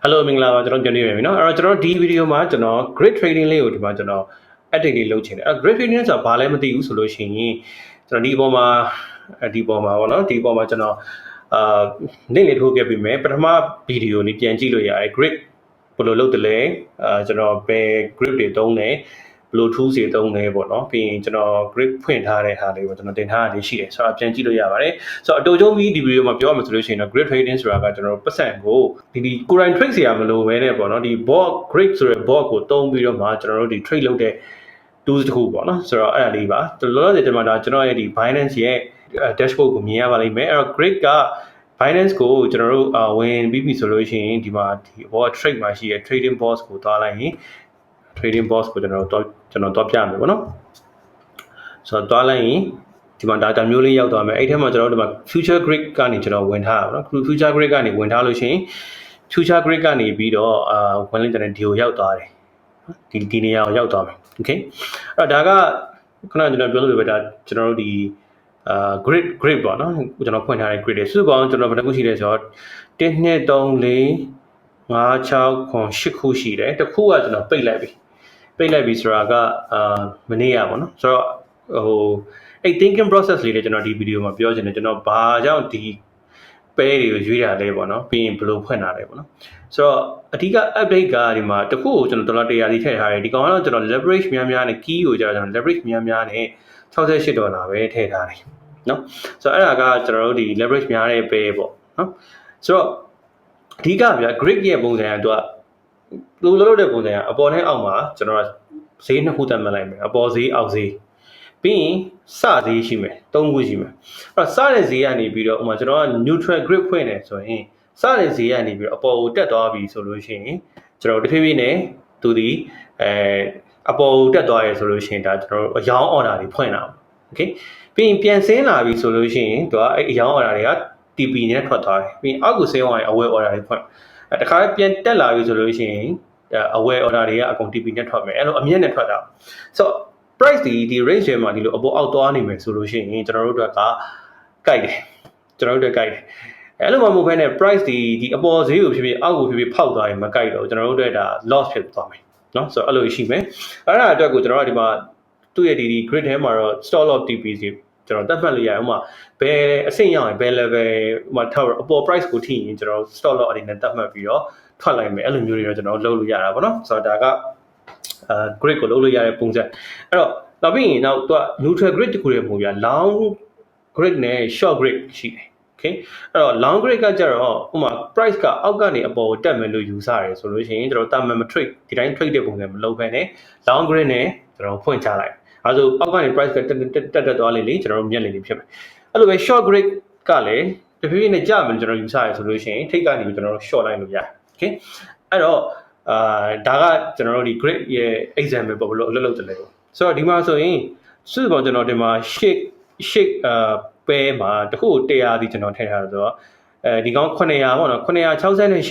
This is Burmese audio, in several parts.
Hello မင်္ဂလာပါကျွန်တော်ပြန်နေပြီเนาะအဲ့တော့ကျွန်တော်ဒီဗီဒီယိုမှာကျွန်တော် grid trading လေးကိုဒီမှာကျွန်တော် edit လေးလုပ်ချင်တယ်အဲ့ grid trading ဆိုတာဘာလဲမသိဘူးဆိုလို့ရှိရင်ကျွန်တော်ဒီပေါ်မှာပေါ့เนาะဒီပေါ်မှာကျွန်တော်link လေးထိုးခဲ့ပြီးမယ်ပထမဗီဒီယိုလေးပြန်ကြည့်လို့ရတယ် grid ဘယ်လိုလုပ်တယ်လဲကျွန်တော်ဘယ် grid တွေသုံးတယ်ဘယ်လို tools တွေသုံးလဲပေါ့เนาะပြီးရင်ကျွန်တော် grid ဖွင့်ထားတဲ့ဟာလေးကိုကျွန်တော်တင်ထားတာရှိတယ်ဆိုတော့ပြန်ကြည့်လို့ရပါတယ်ဆိုတော့အတူတူပြီးဒီဗီဒီယိုမှာပြောရမှာဆိုလို့ရှိရင်တော့ grid trading ဆိုတာကကျွန်တော်ပတ်စံကိုဒီကိုယ်တိုင် trade ရမလို့ပဲနဲ့ပေါ့เนาะဒီ bot grid ဆိုတဲ့ bot ကိုသုံးပြီးတော့မှကျွန်တော်တို့ဒီ trade လုပ်တဲ့ tools တစ်ခုပေါ့เนาะဆိုတော့အဲ့ဒါလေးပါလောလောဆယ်ကျွန်တော်ဒါကျွန်တော်ရဲ့ဒီ Binance ရဲ့ dashboard ကိုမြင်ရပါလိမ့်မယ်အဲ့တော့ grid က Binance ကိုကျွန်တော်တို့ဝင်ပြီးပြီဆိုလို့ရှိရင်ဒီမှာဒီဘော trade မှာရှိတဲ့ trading bots ကိုသွားလိုက်ရင် trading bots ကိုကျွန်တော်တော့ပြမယ်ပေါ့နော်ဆိုတော့သွားလိုက်ရင်ဒီမှာ data မျိုးလေးရောက်သွားမယ်အဲ့ထဲမှာကျွန်တော်တို့ဒီမှာ future grid ကနေကျွန်တော်ဝင်ထားတာပေါ့နော် future grid ကနေဝင်ထားလို့ရှိရင် future grid ကနေပြီးတော့ဝင်လိုက်တဲ့ဒီကိုရောက်သွားတယ်ဒီနေရာကိုရောက်သွားမယ် okay အဲ့တော့ဒါကခုနကကျွန်တော်ပြောလို့ပဲဒါကျွန်တော်တို့ဒီgrid ပေါ့နော်ကျွန်တော်ဖွင့်ထားတဲ့ grid တွေစုပေါင်းကျွန်တော်ဘယ်နှခုရှိလဲဆိုတော့1 2 3 4 5 6 8ခုရှိတယ်တစ်ခုကကျွန်တော်ပိတ်လိုက်ပြီဆိုတာကမနေ့ကပေါ့နော်ဆိုတော့အဲ့ thinking process လေးတွေကျွန်တော်ဒီဗီဒီယိုမှာပြောချင်တယ်ကျွန်တော်ဘာကြောင့်ဒီပဲတွေကိုရွေးတာလဲပေါ့နော်ပြီးရင်ဘယ်လိုဖွင့်တာလဲပေါ့နော်ဆိုတော့အဓိက update ကဒီမှာတစ်ခုကိုကျွန်တော်$100စီထည့်ထားတယ်ဒီကောင်ကတော့ကျွန်တော် leverage များများနဲ့ key ကိုကျွန်တော် leverage များများနဲ့$68ပဲထည့်ထားတယ်နော်ဆိုတော့အဲ့ဒါကကျွန်တော်တို့ဒီ leverage များတဲ့ပဲပေါ့နော်ဆိုတော့အဓိကဗျာ grid ရဲ့ပုံစံကသူကလိုလုပ်တဲ့ပုံစံကအပေါ်နဲ့အောက်မှာကျွန်တော်ဈေးနှစ်ခုတက်မှတ်လိုက်မယ်အပေါ်ဈေးအောက်ဈေးပြီးရင်စဈေးရှိမယ်၃ခုရှိမယ်အဲ့တော့စတဲ့ဈေးကနေပြီးတော့ဥပမာကျွန်တော်က neutral grid ဖွင့်နေဆိုရင်စတဲ့ဈေးကနေပြီးတော့အပေါ်ကိုတက်သွားပြီဆိုလို့ရှိရင်ကျွန်တော်တဖြည်းဖြည်းနဲ့သူဒီအပေါ်ကိုတက်သွားရဆိုလို့ရှိရင်ဒါကျွန်တော်အယောင်း order တွေဖွင့်တာ okay ပြီးရင်ပြန်ဆင်းလာပြီဆိုလို့ရှိရင်သူကအဲ့အယောင်း order တွေက TP နဲ့ထွက်သွားတယ်ပြီးရင်အောက်ကိုဆင်းသွားရင်အဝယ် order တွေဖွင့်တခါပြန်တက်လာပြီဆိုလို့ရှိရင်အဝယ် order တွေကအကုန် TP နဲ့ထွက်မယ်အဲ့လိုအမြင့်နဲ့ထွက်တာဆိုတော့ price ဒီ range မှာဒီလိုအပေါ်အောက်သွားနေမယ်ဆိုလို့ရှိရင်ကျွန်တော်တို့ကကိုက်တယ်အဲ့လိုမှမဟုတ်ဘဲနဲ့ price ဒီအပေါ်ဈေးကိုဖြစ်ဖြစ်အောက်ကိုဖြစ်ဖြစ်ဖောက်သွားရင်မကိုက်တော့ကျွန်တော်တို့ကဒါ loss ဖြစ်သွားမယ်เนาะဆိုတော့အဲ့လိုရှိမယ်အဲ့ဒါအတွက်ကိုကျွန်တော်တို့ဒီမှာသူ့ရဲ့ဒီ grid ထဲမှာတော့ stop loss TP စီကျွန်တော်တတ်မှတ်လို့ရအောင်ဥပမာဘယ်အဆင့်ရောက်ရင်ဘယ် level ဥပမာထောက်အပေါ် price ကိုထိရင်ကျွန်တော် stop loss အနေနဲ့တတ်မှတ်ပြီးတော့ထွက်လိုက်မယ်အဲ့လိုမျိုးတွေတော့ကျွန်တော်လုပ်လို့ရတာပေါ့နော်ဆိုတော့ဒါကgrid ကိုလုပ်လို့ရတဲ့ပုံစံအဲ့တော့နောက်ပြီးရင်နောက်သူက neutral grid တခုတည်းမဟုတ်ပြ long grid နဲ့ short grid ရှိတယ် okay အဲ့တော့ long grid ကကြတော့ဥပမာ price ကအောက်ကနေအပေါ်ကိုတက်မယ်လို့ယူဆရတယ်ဆိုလို့ရှိရင်ကျွန်တော်တာမန်မ trade ဒီတိုင်း trade တဲ့ပုံစံမလုပ်ဘဲနဲ့ long grid နဲ့ကျွန်တော်ဖွင့်ချလိုက်အဲဆိုအောက်ကနေ price ကတက်သွားလေကျွန်တော်တို့မြက်လေဖြစ်မယ်အဲ့လိုပဲ short grid ကလည်းတဖြည်းဖြည်းနဲ့ကြာမယ်ကျွန်တော်ယူဆရဆိုလို့ရှိရင်ထိတ်ကနေကျွန်တော်တို့ short လိုက်လို့ရတယ် okay အဲ့တော့ဒါကကျွန်တော်တို့ဒီ grid ရဲ့ example ပေါ့ဘယ်လိုအလုပ်လုပ်တယ်လဲဆိုတော့ဒီမှာဆိုရင်စုစုပေါင်းကျွန်တော်ဒီမှာ shake ပဲမှာတခု100ဒီကျွန်တော်ထည့်ထားတယ်ဆိုတော့ဒီကောင်900ပေါ့နော်$968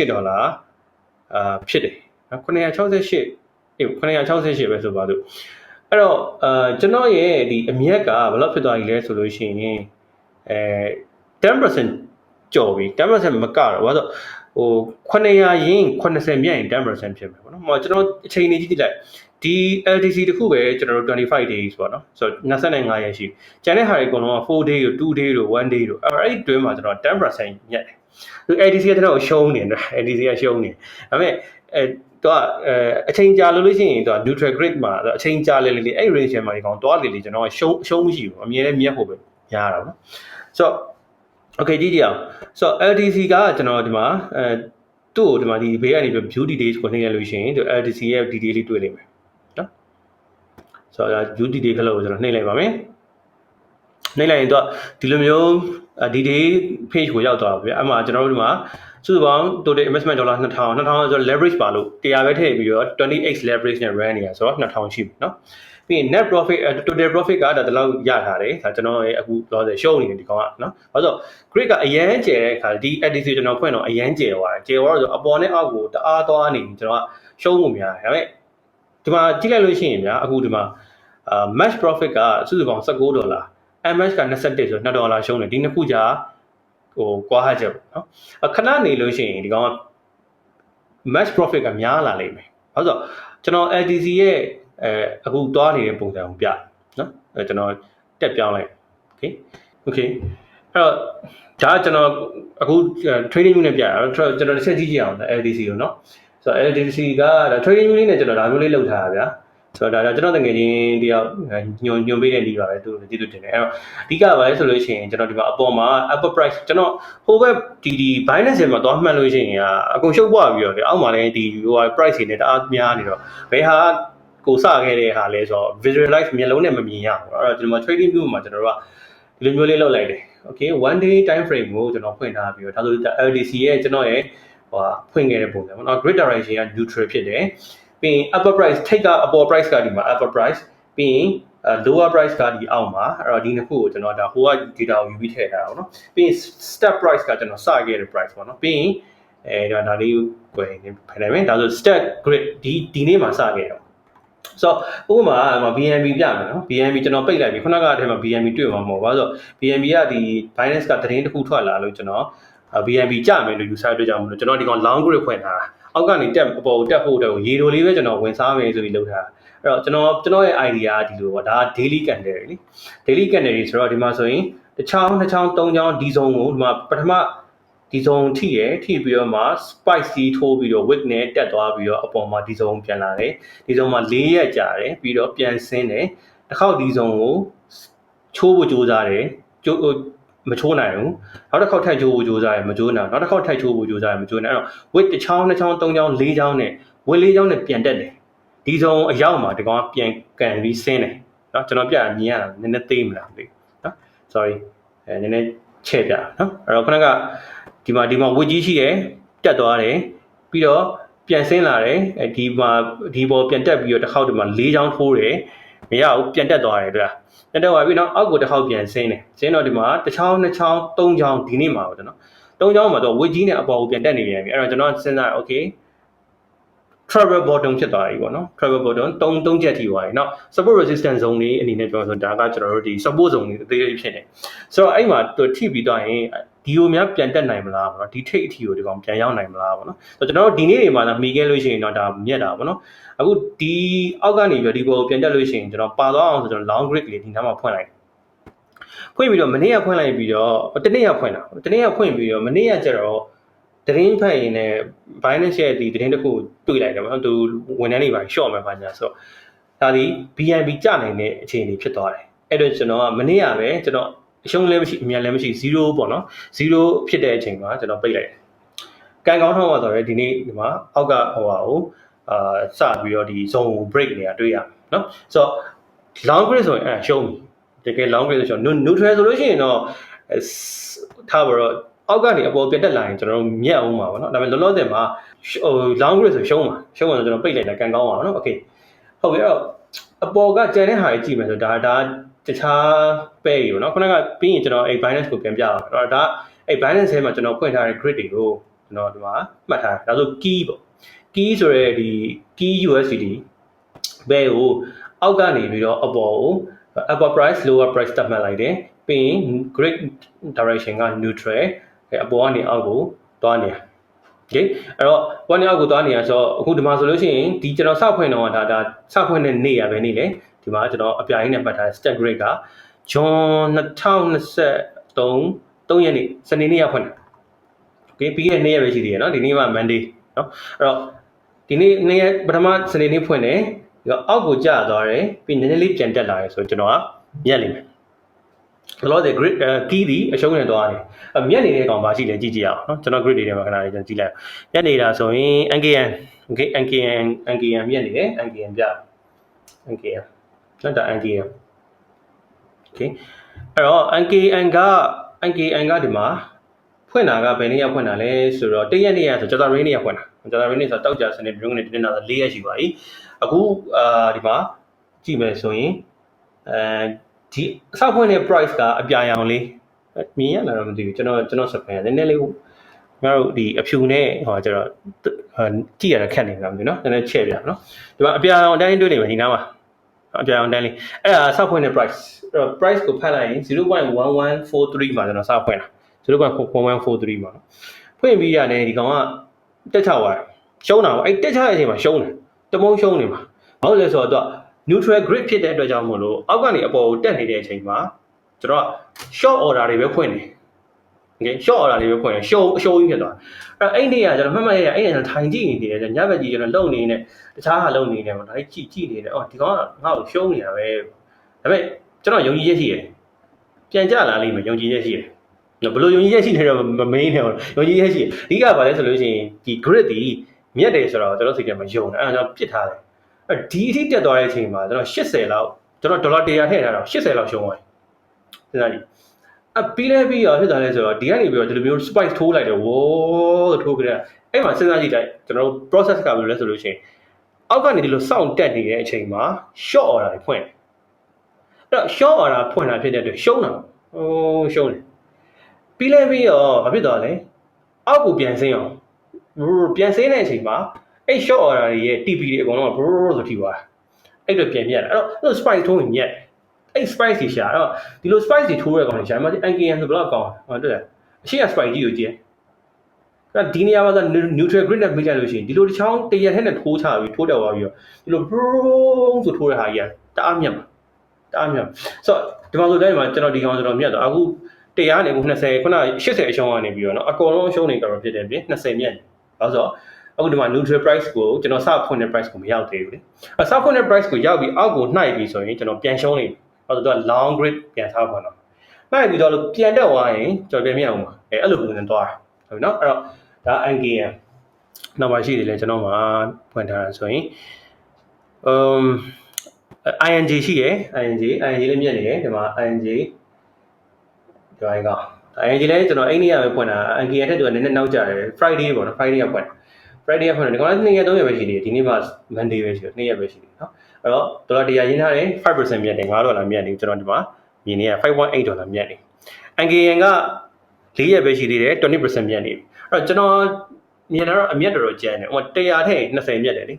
ဖြစ်တယ်နော်968ပဲဆိုပါစို့အဲ့တော့ကျွန်တော်ရဲ့ဒီအမြက်ကဘယ်လောက်ဖြစ်သွားပြီလဲဆိုလို့ရှိရင်10% ကျော်ပြီ10% မကတော့ဘာလို့900ရင်း80မြတ်ရင်10% ဖြစ်မယ်ပေါ့နော်ဟိုကျွန်တော်အချိန်နေကြည့်လိုက်ဒီ LTC တခုပဲကျွန်တော်တို့25 days ပေါ့နော်ဆိုတော့25ရက်ရှိကျန်တဲ့ဟာတွေအကုန်လုံးက4 day တို့2 day တို့1 day တို့အဲ့ဒီတွင်းမှာကျွန်တော်10% ညက်တယ်သူ LTC ကကျွန်တော်ရှုံးနေတယ် LTC ကရှုံးနေဒါပေမဲ့သူကအချိန်ကြာလို့ရှိရင်သူက neutral grid မှာအချိန်ကြာလေအဲ့ range မှာဒီကောင်တွားလေကျွန်တော်ရှုံးမရှိဘူးအမြဲတမ်းမြက်ဖို့ပဲရတာပေါ့နော်ဆိုတော့ okay ကြည့်ကြည့်အောင်ဆိုတော့ LTC ကကျွန်တော်ဒီမှာသူ့ကိုဒီမှာဒီဘေးကနေပြီး view details ကိုနှိမ့်ရလို့ရှိရင်သူ LTC ရဲ့ detail လေးတွေ့လိမ့်မယ်နော်ဆိုတော့ view detail ခလို့ကျွန်တော်နှိမ့်လိုက်ပါမယ်နှိမ့်လိုက်ရင်သူကဒီလိုမျိုး detail page ကိုရောက်သွားပါဗျအဲ့မှာကျွန်တော်တို့ဒီမှာစုစုပေါင်း total investment $2000ဆိုတော့ leverage ပါလို့100ပဲထည့်ပြီးတော့ 20x leverage နဲ့ run နေတာဆိုတော့2000ရှိပြီနော်ပြီးရင် net profit total profit ကဒါတလောက်ရထားတယ်ဒါကျွန်တော်ရဲ့အခုလောဆယ်ရှုံးနေတယ်ဒီကောင်ကနော်ဘာလို့ grid ကအရန်ကျဲတဲ့အခါဒီ addition ကျွန်တော်ဖွင့်တော့အရန်ကျဲသွားတယ်ကျဲသွားတော့ဆိုအပေါ်နဲ့အောက်ကိုတအားသွားနေကျွန်တော်ကရှုံးမှုများတယ်ဒါပေမဲ့ဒီမှာကြည့်လိုက်လို့ရှိရင်ဗျာအခုဒီမှာmatch profit ကစုစုပေါင်း$19 MH က21ဆို$2ရှုံးတယ်ဒီနှစ်ခုကြာကွာဟချက်ပေါ့နော်ခဏနေလို့ရှိရင်ဒီကောင်က max profit ကများလာလိမ့်မယ်။ဟုတ်ဆိုကျွန်တော် LTC ရဲ့အခုသွားနေတဲ့ပုံစံကိုပြနော်ကျွန်တော်တက်ပြောင်းလိုက် okay အဲ့တော့ဒါကကျွန်တော်အခု trading view နဲ့ပြတာကျွန်တော်တစ်ချက်ကြည့်ကြည့်အောင် LTC ကိုနော်ဆိုတော့ LTC ကဒါ trading view လေးနဲ့ကျွန်တော်ဒါမျိုးလေးလုပ်ထားတာဗျာဆိုတော့ဒါကျွန်တော်တကယ်ချင်းတယောက်ညွန်ပေးတဲ့နေပါပဲသူကျေးဇူးတင်တယ်အဲ့တော့အဓိကပါလဲဆိုလို့ရှိရင်ကျွန်တော်ဒီမှာအပေါ်မှာ upper price ကျွန်တော်ဟိုဘက်ဒီ Binance မှာသွားမှတ်လို့ရှိရင်အကုန်ရှုပ်ပွားပြီးတော့အောက်မှာလည်းဒီဟို price တွေနဲ့တအားများနေတော့ဘယ်ဟာကိုစခဲ့တဲ့ဟာလဲဆိုတော့ visualize မျက်လုံးနဲ့မမြင်ရဘူးအဲ့တော့ဒီမှာ trading view မှာကျွန်တော်တို့ကဒီလိုမျိုးလေးလုပ်လိုက်တယ် okay one day time frame ကိုကျွန်တော်ဖွင့်ထားပြီးတော့ဒါဆို LTC ရဲ့ကျွန်တော်ရဲ့ဖွင့်ခဲ့တဲ့ပုံစံပေါ့နော် grid direction က neutral ဖြစ်တယ်ပြီးရင် upper price ထိတ်ကအပေါ် price ကဒီမှာ upper price ပြီးရင်lower price ကဒီအောက်မှာအဲ့တော့ဒီနှစ်ခုကိုကျွန်တော်ဒါဟိုက data ကိုယူပြီးထည့်ထားတာပေါ့နော်ပြီးရင် step price ကကျွန်တော်စခဲ့တဲ့ price ပေါ့နော်ပြီးရင်ဒါလေးကိုယ်ဖယ်နိုင်မယ်ဒါဆို step grid ဒီနေ့မှာစခဲ့တယ်ဆိုတော့ဥပမာ BNB ပြမယ်နော် BNB ကျွန်တော်ပိတ်လိုက်ပြီခုနကအထဲမှာ BNB တွေ့မှာမဟုတ်ပါဘူးဆိုတော့ BNB ကဒီ Binance ကသတင်းတစ်ခုထွက်လာလို့ကျွန်တော်BNB ကြမယ်လို့ယူဆတွေ့ကြမလို့ကျွန်တော်ဒီကောင် long grid ဖွင့်ထားတာအောက်ကနေတက်အပေါ်တက်ဖို့အတွက်ကိုရေတိုလေးပဲကျွန်တော်ဝင်စားမယ်ဆိုပြီးလုပ်ထားတာအဲ့တော့ကျွန်တော်ရဲ့ idea ကဒီလိုပေါ့ဒါ daily candle လေ daily candle ဆိုတော့ဒီမှာဆိုရင်တစ်ချောင်းနှစ်ချောင်းသုံးချောင်းဒီဇုံကိုဒီမှာပထမဒီဇုံထိပြီးတော့မှ spike စီးထိုးပြီးတော့ wick နဲ့တက်သွားပြီးတော့အပေါ်မှာဒီဇုံပြန်လာတယ်ဒီဇုံမှာ၄ရက်ကြာတယ်ပြီးတော့ပြန်ဆင်းတယ်တစ်ခေါက်ဒီဇုံကိုချိုးဖို့ကြိုးစားတယ်မချိုးနိုင်ဘူးနောက်တစ်ခေါက်ထိုက်ချိုးဖို့ကြိုးစားတယ်မချိုးနိုင်နောက်တစ်ခေါက်ထိုက်ချိုးဖို့ကြိုးစားတယ်မချိုးနိုင်အဲ့တော့ wick တစ်ချောင်းနှစ်ချောင်းသုံးချောင်းလေးချောင်းနဲ့ wick လေးချောင်းနဲ့ပြန်တက်တယ်ဒီဇုံအရောက်မှာဒီကောင်ကပြန်ကန်ပြီးဆင်းတယ်เนาะကျွန်တော်ပြမြင်ရတာနည်းနည်းသေးမလားမသိဘူးเนาะ sorry နည်းနည်းချဲ့ပြเนาะအဲ့တော့ခဏကဒီမှာဝစ်ကြီးရှိတယ်တက်သွားတယ်ပြီးတော့ပြန်ဆင်းလာတယ်ဒီပေါ်ပြန်တက်ပြီးတော့တစ်ခေါက်ဒီမှာ၄ချောင်းထိုးတယ်မရဘူးပြန်တက်သွားတယ်တွေ့လားတက်သွားပြီးတော့အောက်ကိုတစ်ခေါက်ပြန်ဆင်းတယ်ဆင်းတော့ဒီမှာတစ်ချောင်းနှစ်ချောင်းသုံးချောင်းဒီနေ့မှာပေါ့နော်သုံးချောင်းမှာတော့ဝစ်ကြီးနဲ့အပေါ်ကိုပြန်တက်နေပြန်ပြီအဲ့တော့ကျွန်တော်စဉ်းစား okay travel bottom ဖြစ်သွားပြီပေါ့နော် travel bottom 3ချက်ထိသွားပြီเนาะ support resistance zone လေးအနေနဲ့ပြောဆိုဒါကကျွန်တော်တို့ဒီ support zone လေးအသေးလေးဖြစ်နေဆိုတော့အဲ့မှာသူထိပြီးတော့ရင်ဒီကိုများပြန်တက်နိုင်မလားပေါ့နော်ဒီထိပ်အထိကိုဒီကောင်ပြန်ရောက်နိုင်မလားပေါ့နော်ဆိုတော့ကျွန်တော်တို့ဒီနေ့တွေမှာမှီခဲ့လို့ရှိရင်တော့ဒါမြက်တာပေါ့နော်အခုဒီအောက်ကနေပြီးဒီပေါ်ကိုပြန်တက်လို့ရှိရင်ကျွန်တော်ပါသွားအောင်ဆိုကျွန်တော် long grid လေးဒီနားမှာဖွင့်လိုက်ပြီးတော့မနေ့ကဖွင့်လိုက်ပြီးတော့တနေ့ကဖွင့်ပြီးတော့မနေ့ကကျတော့သတင်းဖတ်ရင်လည်း Binance ရဲ့ဒီသတင်းတစ်ခုတွေ့လိုက်တယ်ပေါ့နော်သူဝန်ထမ်းတွေပါ short မှာပါညာဆိုတော့ဒါဒီ BNB ကျနိုင်တဲ့အခြေအနေဖြစ်သွားတယ်အဲ့တော့ကျွန်တော်ကမနေ့ကပဲကျွန်တော်အရှုံးလည်းမရှိအမြန်လည်းမရှိ0ပေါ့နော်0ဖြစ်တဲ့အချိန်မှာကျွန်တော်ပိတ်လိုက်တယ်ကန်ကောင်းထောက်ပါဆိုတော့ဒီနေ့ဒီမှာအောက်ကဟိုဟာကိုစပြီးတော့ဒီ zone ကို break နေတာတွေ့ရမယ်နော်ဆိုတော့ long grid ဆိုရင်ရှုံးပြီတကယ် long grid ဆိုတော့ neutral ဆိုလို့ရှိရင်တော့ထားပါတော့အောက်ကနေအပေါ်ပြတ်တက်လာရင်ကျွန်တော်တို့မြက်အောင်ပါဗောနော်ဒါပေမဲ့လောလောဆယ်မှာဟို long grid ဆိုရှုံးဆိုကျွန်တော်ပိတ်လိုက်တာကန်ကောင်းပါဗောနော် okay ဟုတ်ပြီအဲ့တော့အပေါ်ကကျန်တဲ့ဟာကြီးကြည့်မယ်ဆိုဒါတခြားပဲကြီးဗောနော်ခုနကပြီးရင်ကျွန်တော်အဲ့ Binance ကိုပြန်ပြအောင်အဲ့ဒါအဲ့ Binance ထဲမှာကျွန်တော်ဖွင့်ထားတဲ့ grid တွေကိုကျွန်တော်ဒီမှာမှတ်ထားတာဒါဆို key ပေါ့ key ဆိုရဲဒီ key USDT ဘယ်ကိုအောက်ကနေပြီးတော့အပေါ်ကို upper price lower price သတ်မှတ်လိုက်တယ်ပြီးရင် grid direction က neutral အပေါ်ကနေအောက်ကိုသွားနေရ okay အဲ့တော့ပေါ်နေအောက်ကိုသွားနေရဆိုတော့အခုဒီမှာဆိုလို့ရှိရင်ဒီကျွန်တော်စဖွင့်တော့ဒါစဖွင့်တဲ့နေ့ရပဲနေ့လေဒီမှာကျွန်တော်အပြိုင်နဲ့မှတ်ထားတဲ့ stack grade က June 2023 3ရက်နေ့စနေနေ့ရဖွင့်တယ် okay ပြီးခဲ့တဲ့နေ့ရပဲရှိသေးတယ်เนาะဒီနေ့က Monday เนาะအဲ့တော့ဒီနေ့ရက်ပထမစနေနေ့ဖွင့်တယ်ပြီးတော့အောက်ကိုကျသွားတယ်ပြီးနည်းနည်းလေးပြန်တက်လာတယ်ဆိုတော့ကျွန်တော်ကမြက်လိမ့်မယ်ဘလို့တဲ့ grid key ဒီအရှုံးနဲ့သွားတယ်မြက်နေတဲ့ကောင်မရှိလဲကြည့်ကြည့်အောင်เนาะကျွန်တော် grid တွေထဲမှာခဏလေးကျွန်တော်ကြည့်လိုက်မြက်နေတာဆိုရင် NKN okay NKN မြက်နေတယ် NKN ပြ NKN နော်ဒါ NKN okay အဲ့တော့ NKN ကဒီမှာဖွင့်တာကဘယ်နေ့ရဖွင့်တာလဲဆိုတော့1ရက်နေ့ရဆိုကြာသပတေးနေ့ရဖွင့်တာကြာသပတေးနေ့ဆိုတော့တောက်ကြစနေပြုံးနေတင်တာ4ရက်ရှိပါပြီအခုဒီမှာကြည့်မယ်ဆိုရင်ဒီအဆောက်ဖွင့်တဲ့ price ကအပြာရောင်လေးမြင်ရလားတော့မသိဘူးကျွန်တော်စပယ်နည်းနည်းလေးငါတို့ဒီအဖြူနဲ့ဟောကျတော့ကြည့်ရတာခက်နေမှာမသိဘူးเนาะနည်းနည်းချဲ့ပြနော်ဒီမှာအပြာရောင်အတိုင်းတွေ့နေမှာဒီနားမှာအပြာရောင်အတိုင်းလေးအဲ့ဒါဆောက်ဖွင့်တဲ့ price အဲ့တော့ price ကိုဖတ်လိုက်ရင် 0.1143 မှာကျွန်တော်ဆောက်ဖွင့်တာ0.1143မှာဖွင့်ပြီးရတယ်ဒီကောင်ကတက်ချသွားတယ် ရှုံးတာပေါ့အဲ့တက်ချတဲ့အချိန်မှာရှုံးတယ်တမုံရှုံးနေမှာဘာလို့လဲဆိုတော့ neutral grade ဖြစ်တဲ့အတွက်ကြောင့်မို့လို့အောက်ကနေအပေါ်ကိုတက်နေတဲ့အချိန်မှာကျွန်တော်က short order တွေပဲဖွင့်တယ် okay short order တွေပဲဖွင့်တယ်ရှုံးကြီးဖြစ်သွားအဲ့နေ့ကကျွန်တော်မှတ်မှတ်ရအဲ့နေ့ထိုင်ကြည့်နေတယ်ညဘက်ကြီးကျွန်တော်လုံနေနေတခြားဟာလုံနေနေပေါ့ဒါကြည့်နေတယ်အော်ဒီကောင်ကငါ့ကိုရှုံးနေတာပဲဒါပေမဲ့ကျွန်တော်ယုံကြည်ချက်ရှိတယ်ပြန်ကြလာလိမ့်မယ်ယုံကြည်ချက်ရှိတယ်ဘယ်လိုယုံကြည်ချက်ရှိနေတော့မမင်းနေတော့ယုံကြည်ချက်ရှိတယ်အဓိကဘာလဲဆိုလို့ရှိရင်ဒီ grid ဒီမြက်တယ်ဆိုတော့ကျွန်တော်စိတ်ထဲမှာယုံတယ်အဲ့ဒါကြောင့်ပစ်ထားတယ်ဒီအထိတက်သွားတဲ့အချိန်မှာကျွန်တော်80လောက်ကျွန်တော်ဒေါ်လာ100ထည့်ထားတော့80လောက်ရှုံးသွားတယ်စဉ်းစားကြည့်ပြီးရောဖြစ်သွားလဲဆိုတော့ဒီကနေပြီးတော့ဒီလိုမျိုး spike ထိုးလိုက်တယ်ဝိုးထိုးကြတယ်အဲ့မှာစဉ်းစားကြည့်လိုက်ကျွန်တော်တို့ process ကဘယ်လိုလဲဆိုလို့ရှိရင်အောက်ကနေဒီလိုစောင့်တက်နေတဲ့အချိန်မှာ short order တွေဖွင့်အဲ့တော့ short order ဖွင့်တာဖြစ်တဲ့အတွက်ရှုံးတာရှုံးတယ်ပြီးရောဘာဖြစ်သွားလဲအောက်ကိုပြန်ဆင်းအောင်ပြန်ဆင်းတဲ့အချိန်မှာအဲ့ short order တွေရဲ့ TP တွေအကုန်လုံးကဘရိုးဆိုထိသွားအဲ့တော့ပြန်ပြတ်တယ်အဲ့တော့ spike ထိုးရင်ညက်အဲ့ spike တွေရှာတော့ဒီလို spike တွေထိုးရကောင်ရှာမှ NKN ဆိုဘယ်လောက်ကောင်းဟုတ်တယ်အရှိက spike ကြီးကိုကြည့်အဲ့ဒီနေရာမှာ neutral grid နဲ့ပြလိုက်လို့ရှိရင်ဒီလိုတစ်ချောင်းတရက်ထဲနဲ့ထိုးချပြီးထိုးတက်သွားပြီးတော့ဒီလိုဘရိုးဆိုထိုးတဲ့ဟာကြီးကတအားမြတ်မှာဆိုတော့ဒီမှာဆိုတိုင်းမှာကျွန်တော်ဒီကောင်ဆိုတော့မြတ်တော့အခု100နဲ့20ခုန80အရှုံးကနေပြီးတော့เนาะအကုန်လုံးရှုံးနေကြတော့ဖြစ်တယ်ပြင်20မြတ်ဘာလို့ဆိုတော့အခုဒီမှာ neutral price ကိုကျွန်တော်စဖွင့်တဲ့ price ကိုမရောက်သေးဘူးလေစဖွင့်တဲ့ price ကိုရောက်ပြီးအောက်ကိုနှိုက်ပြီးဆိုရင်ကျွန်တော်ပြန်ရှုံးနေဘာလို့ဆိုတော့ long grid ပြန်ထားပါတော့နှိုက်ပြီးတော့ပြန်တက်သွားရင်ကျွန်တော်ပြန်မြတ်အောင်ပါအဲ့လိုပုံစံသွားတာဟုတ်ပြီเนาะအဲ့တော့ဒါ NKN နောက်ပါရှိတယ်လေကျွန်တော်မှာဖွင့်ထားတာဆိုရင်ING ရှိရယ် ING လည်းမြတ်နေတယ်ဒီမှာ ING ဒီပိုင်းက ING လည်းကျွန်တော်အိန္ဒိယပဲဖွင့်တာ NKN ထက်သူကနည်းနည်းနောက်ကျတယ် Friday ပေါ့နော် Friday ကဖွင့်ဒီကောင်လည်း2ရက်3ရက်ပဲရှိသေးတယ်ဒီနေ့မှ Monday ပဲရှိတယ်2ရက်ပဲရှိသေးတယ်เนาะအဲ့တော့ဒေါ်လာ100ရင်းထားတယ် 5% မြတ်တယ်$5မြတ်တယ်ကျွန်တော်ဒီမှာမြင်နေရ$5.8မြတ်တယ် NKN က4ရက်ပဲရှိသေးတယ်20%မြတ်နေပြီအဲ့တော့ကျွန်တော်မြင်တာတော့အမြတ်တော်ကျန်တယ်ဟို100ထည့်20မြတ်တယ်လေ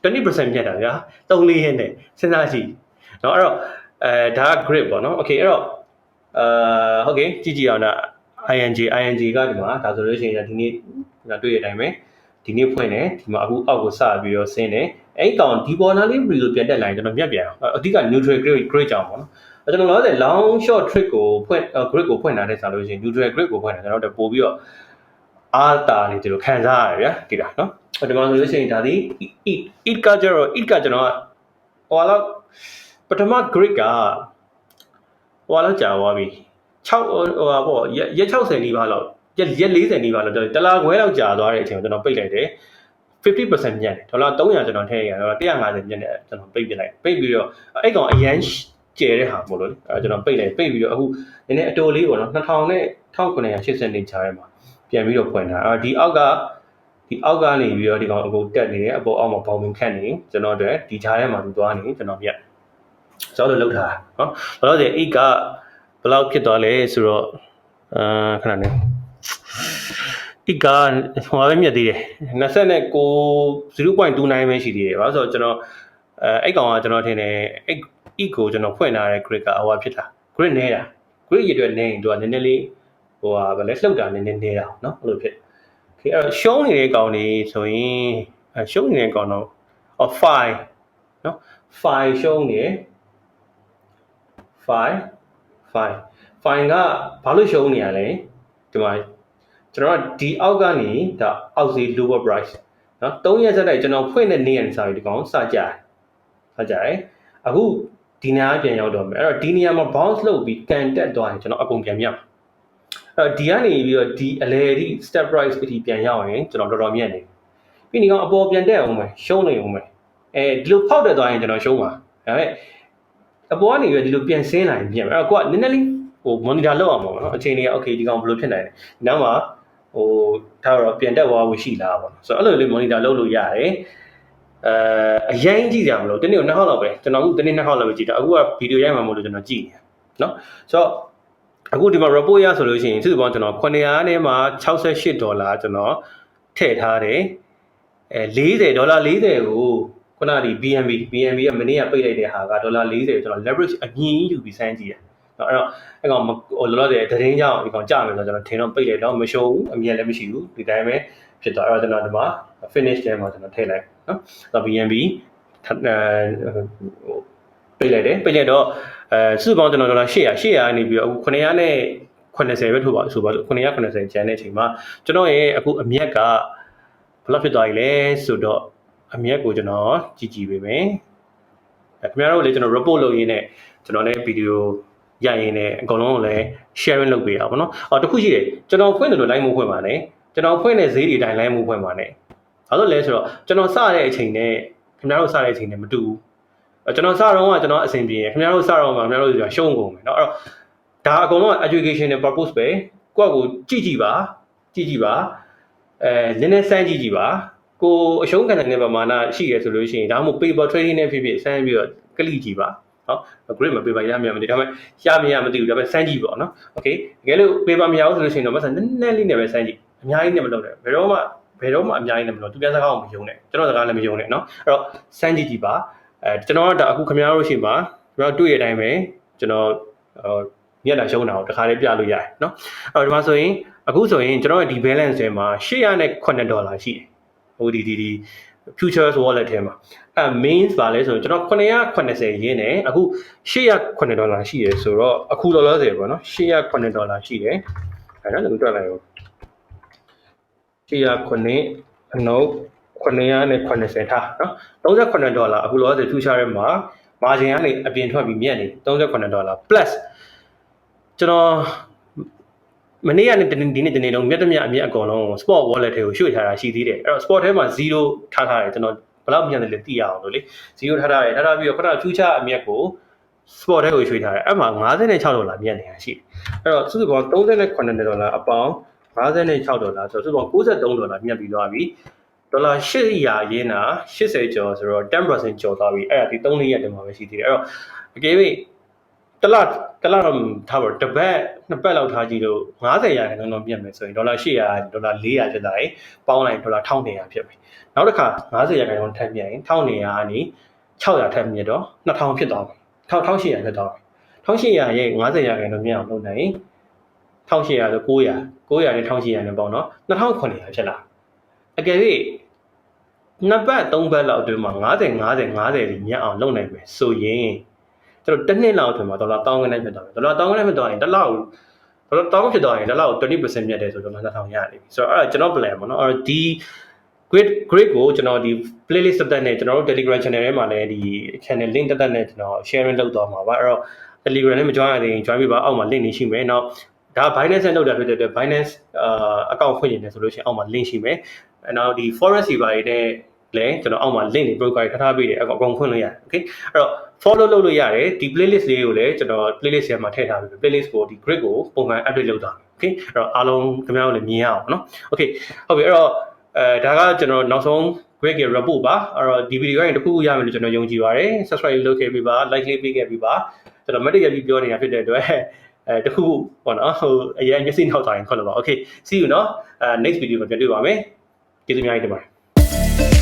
20% မြတ်တာဗျာ3-4ရက်နဲ့စဉ်းစားကြည့်เนาะအဲ့တော့ဒါက grip ပေါ့နော် okay အဲ့တော့ဟုတ်ကဲ့ကြည့်အောင်ဒါ ING ကဒီမှာဒါဆိုလို့ရှိရင်ဒီနေ့တွေ့တဲ့အတိုင်းပဲဒီနေ့ဖွင့်တယ်ဒီမှာအခုအောက်ကိုစပြီးတော့ဆင်းတယ်အဲ့ကောင်ဒီပေါ်နာလေး review ပြန်တက်လာရင်ကျွန်တော်မြတ်ပြန်အောင်အဓိက neutral grade ကြောင့်ပေါ့နော်ကျွန်တော်လောဆယ် long short trick ကိုဖွင့် grid ကိုဖွင့်တာတဲ့ဆိုလို့ရှိရင် neutral grade ကိုဖွင့်တာကျွန်တော်တို့ပို့ပြီးတော့အားတာနေဒီလိုခံစားရတယ်ဗျာဒီလားနော်ဒီမှာဆိုလို့ရှိရင်ဒါဒီ it ကကျွန်တော်ဟိုလောက်ပထမ grid ကဟိုလောက်ကြာသွားပြီ6ဟိုပါပေါ့ရက်60နီးပါးလောက်ရက်40နီးပါးလောက်တလားခွဲလောက်ကြာသွားတဲ့အချိန်ကိုကျွန်တော်ပိတ်လိုက်တယ်50% ညံ့တယ်ဒေါ်လာ300ကျွန်တော်ထည့်ရတယ်ဒေါ်လာ150ညံ့တယ်ကျွန်တော်ပိတ်ပြလိုက်ပိတ်ပြီးတော့အဲ့ကောင်အရန်ကျဲတဲ့ဟာမို့လို့အဲကျွန်တော်ပိတ်ပြီးတော့အခုနည်းနည်းအတိုလေးပေါ့နော်2000နဲ့1980နေချားရဲမှာပြန်ပြီးတော့ဖွင့်ထားဒီအောက်ကနေပြီးတော့ဒီကောင်အကုန်တက်နေတယ်အပေါ်အောက်မှာပေါင်ပင်ခတ်နေကျွန်တော်တို့ဒီချားထဲမှာသူသွားနေကျွန်တော်မြတ်စောလို့လောက်ထားနော်ဘာလို့လဲအိတ်ကဘယ်လောက်ဖြစ်သွားလဲဆိုတော့ခဏနေအိတ်ကဟိုပဲမြတ်သေးတယ်0.29ပဲရှိသေးတယ်ဘာလို့ဆိုတော့ကျွန်တော်အဲ့ကောင်ကကျွန်တော်ထင်တယ်အိတ်ကိုကျွန်တော်ဖွင့်ထားတဲ့ grid ကဟိုဖြစ်တာ grid နေတာ grid ရတဲ့နေရင်သူကနည်းနည်းလေးဟိုဗာလဲလှုပ်တာနည်းနည်းနေတာနော်အဲ့လိုဖြစ်โอเคအဲ့တော့ရှုံးနေတဲ့ကောင်တွေဆိုရင်ရှုံးနေတဲ့ကောင်တော့5နော်5ရှုံးနေ5ကဘာလို့ရှုံးနေရလဲဒီမှာကျွန်တော်ကဒီအောက်ကနေဒါအောက်စီ lower price နော်3ရက်စက်တိုက်ကျွန်တော်ဖွင့်တဲ့နေရာနေစာပြီးဒီကောင်စကြတယ်အခုဒီနေရာပြန်ရောက်တော့မယ်အဲ့တော့ဒီနေရာမှာ bounce လုပ်ပြီးကန်တက်သွားရင်ကျွန်တော်အကုန်ပြန်မြတ်အဲ့တော့ဒီကနေပြီးတော့ဒီအလဲဒီ step price အထိပြန်ရောက်ရင်ကျွန်တော်တော်တော်မြတ်နေပြီးဒီကောင်အပေါ်ပြန်တက်အောင်မယ်ရှုံးနေအောင်မယ်ဒီလိုဖောက်တက်သွားရင်ကျွန်တော်ရှုံးပါဒါပေမဲ့အပေါ်ကနေပြီးဒီလိုပြန်ဆင်းလာရင်ပြန်အဲ့တော့ကိုကနည်းနည်းလေးဟို monitor လုပ်အောင်ပါနော်အချိန်တွေက okay ဒီကောင်ဘယ်လိုဖြစ်နိုင်လဲနောက်မှာဟိုဒါတော့ပြန်တက်သွားဖို့ရှိလားပေါ့ဆိုတော့အဲ့လိုလေး monitor လုပ်လို့ရတယ်အရင်ကြည့်ကြမလို့တနေ့ကို2ခေါက်လောက်ပဲကျွန်တော်အခုတနေ့2ခေါက်လောက်ပဲကြည့်တာအခုကဗီဒီယိုရိုက်မှာမဟုတ်လို့ကျွန်တော်ကြည့်နေနော်ဆိုတော့အခုဒီမှာ report ရဆိုလို့ရှိရင်စုစုပေါင်းကျွန်တော်900နဲ့မှ$68ကျွန်တော်ထည့်ထားတယ်$40ကိုခုနဒီ BNB ကမနေ့ကပိတ်လိုက်တဲ့ဟာက$40ကျွန်တော် leverage အမြင်ယူပြီးစမ်းကြည့်တယ်နော်အဲ့တော့ဟိုလောလောဆယ်တရင်ကြောင့်ဒီကောင်ကြမယ်ဆိုတော့ကျွန်တော်ထင်တော့ပိတ်လိုက်တော့မရှုံးဘူးအမြင်လည်းမရှိဘူးဒီတိုင်းပဲ ဖြစ်သွားအဲ့တော့ကျွန်တော်ဒီမှာ finish ထဲမှာကျွန်တော်ထည့်လိုက်နော်တော့ BNB ပိတ်လိုက်တယ်ပိတ်လိုက်တော့စုပေါင်းကျွန်တော်ဒေါ်လာ800ကနေပြီးတော့အခု980ပဲထိုးပါဆိုပါလို့980ကျန်တဲ့အချိန်မှာကျွန်တော်ရဲ့အခုအမြက်ကဘယ်လောက်ဖြစ်သွားပြီလဲဆိုတော့အမြက်ကိုကျွန်တော်ကြည့်ပေးမယ်ခင်ဗျားတို့လည်းကျွန်တော် report လုပ်ရင်းနဲ့ကျွန်တော်လည်းဗီဒီယိုရရင်လည်းအကုန်လုံးကိုလည်း sharing လုပ်ပေးရအောင်နော်အော်တခုရှိတယ်ကျွန်တော်ဖွင့်တယ်လို့ line မှုဖွင့်ပါနဲ့ကျွန်တော်ဖွင့်တဲ့ဈေးတွေတိုင်း line မှုဖွင့်ပါနဲ့ဘာလို့လဲဆိုတော့ကျွန်တော်စတဲ့အချိန်နဲ့ခင်ဗျားတို့စတဲ့အချိန်နဲ့မတူဘူးကျွန်တော်စတော့ကကျွန်တော်အဆင်ပြေခင်ဗျားတို့စတော့မှခင်ဗျားတို့ဆိုတာရှုံးကုန်မယ်เนาะအဲ့တော့ဒါအကုန်လုံး educational purpose ပဲကိုယ့်ကိုကြည့်ပါနည်းနည်းစမ်းကြည့်ပါကိုအရှုံးခံတဲ့ပမာဏရှိရဆိုလို့ရှိရင်ဒါမှမဟုတ် paper trading နဲ့ဖြစ်ဖြစ်စမ်းပြီးတော့ကလိကြည့်ပါနော် grade မှာ paper ရမရမသိဒါပေမဲ့ရမရမသိဘူးဒါပေမဲ့စမ်းကြည့်ပေါ့နော် okay တကယ်လို့ paper မရဘူးဆိုလို့ရှိရင်တော့မဆန်နည်းနည်းလေးနဲ့ပဲစမ်းကြည့်အများကြီးနဲ့မလုပ်နဲ့ဘယ်တော့မှအများကြီးနဲ့မလုပ်သူပြန်စကားကိုမယုံနဲ့ကျွန်တော်စကားလည်းမယုံနဲ့နော်အဲ့တော့စမ်းကြည့်ပါကျွန်တော်ကဒါအခုခင်ဗျားတို့ရှိမှာကျွန်တော်တွေ့ရတဲ့အတိုင်းပဲကျွန်တော်မြက်တာရှုံးတာကိုတစ်ခါလေးပြလို့ရတယ်နော်အဲ့တော့ဒီမှာဆိုရင်အခုဆိုရင်ကျွန်တော်ရဲ့ဒီ balance ထဲမှာ$809ရှိတယ်ဟိုဒီ futures wallet ထဲမှာmeans ပါလဲဆိုတော့ကျွန်တော်980ရင်းနဲ့အခု$809ရှိတယ်ဆိုတော့အခုလောလောဆယ်ပေါ့နော်$809ရှိတယ်အဲ့ဒါလည်းတွက်လိုက်အောင်$809အနုပ်980ထားနော်$38အခုလောလောဆယ် future ထဲမှာ margin ကနေအပြင်ထွက်ပြီးမြတ်နေ$38 plus ကျွန်တော်မနေ့ကနေဒီနေ့တနေ့လုံးမြတ်တမြအမြတ်အကုန်လုံး spot wallet ထဲကိုရွှေ့ထားတာရှိသေးတယ်အဲ့တော့ spot ထဲမှာ0ထားတယ်ကျွန်တော်ဘယ်လောက်မြတ်တယ်လဲသိရအောင်လို့လေ0ထားတယ်ထားပြီးတော့ခဏ future အမြတ်ကို spot ထဲကိုရွှေ့ထားတယ်အဲ့မှာ$56မြတ်နေတာရှိတယ်အဲ့တော့စုစုပေါင်း$38အပေါင်း$56ဆိုတော့စုစုပေါင်း$93မြတ်ပြီးသွားပြီ$800ရင်းတာ80ကျော်ဆိုတော့ 10% ကျော်သွားပြီအဲ့ဒါဒီ3-4ရက်တည်းမှာပဲရှိသေးတယ်အဲ့တော့အကယ်၍တလတော့ထားပါတပတ်နှစ်ပတ်လောက်ထားကြည့်လို့90%တော့ပြတ်မယ်ဆိုရင်$800 $400ဖြစ်သွားရင်ပေါင်းလိုက်$1200ဖြစ်ပြီနောက်တစ်ခါ90%ထပ်ပြတ်ရင်1200ကနေ600ထပ်မြတ်တော့2000ဖြစ်သွားပြီ1800ဖြစ်သွားပြီ1800ရဲ့90%မြတ်အောင်လုပ်နိုင်1800ဆို900နဲ့1800နဲ့ပေါင်းတော့2900ဖြစ်လာအကယ်၍နှစ်ပတ်သုံးပတ်လောက်အတွင်းမှာ50ညအောင်လုပ်နိုင်မယ်ဆိုရင်ကျွန်တော်တစ်နှစ်လောက်အတွင်းမှာ$1000ခန့်ဖြစ်သွားတယ်$1000ခန့်ဖြစ်သွားရင်တစ်လောက်$1000ဖြစ်သွားရင်တစ်လောက် 20% မြတ်တယ်ဆိုတော့$2000ရနေပြီဆိုတော့အဲ့ဒါကျွန်တော် plan ပေါ့နော်အဲ့တော့ဒီ grade ကိုကျွန်တော်ဒီ playlist တက်နဲ့ကျွန်တော်တို့ Telegram channel ထဲမှာလည်းဒီ channel link တက်နဲ့ကျွန်တော် sharing လုပ်သွားမှာပါအဲ့တော့ Telegram နဲ့မ join ရသေးရင် join ပြီးပါအောက်မှာ link နေရှိမယ်နောက်ဒါ Binance နဲ့လုပ်တာဖြစ်တဲ့အတွက် Binance account ဖွင့်နေတယ်ဆိုလို့ရှိရင်အောက်မှာ link ရှိမယ်နောက်ဒီ Forex တွေပါတဲ့လည်းကျွန်တော်အောက်မှာ link တွေ broker ထားပေးတယ်အကောင်ဖွင့်လို့ရတယ် okay အဲ့တော့ follow လုပ်လို့ရတယ်ဒီ playlist လေးကိုလည်းကျွန်တော် playlist ထဲမှာထည့်ထားပြီး playlist ကိုဒီ grid ကိုပုံမှန် update လုပ်တာ okay အဲ့တော့အားလုံးခင်ဗျားတို့လည်းမြင်ရအောင်နော် okay ဟုတ်ပြီအဲ့တော့ဒါကကျွန်တော်နောက်ဆုံး grid ရဲ့ report ပါအဲ့တော့ဒီ video ရင်တစ်ခုရမယ်လို့ကျွန်တော်ယုံကြည်ပါတယ် subscribe လုပ်ခဲ့ပြီးပါ like လေးပေးခဲ့ပြီးပါကျွန်တော် method ရပြီးပြောနေတာဖြစ်တဲ့အတွက်တခုပေါ့နော်ဟိုအရင်မျက်စိနှောက်သွားရင်ခေါ်လို့ပါ okay see you နော်next video မှာပြန်တွေ့ပါမယ်ကျေးဇူးများကြီးတင်ပါတယ်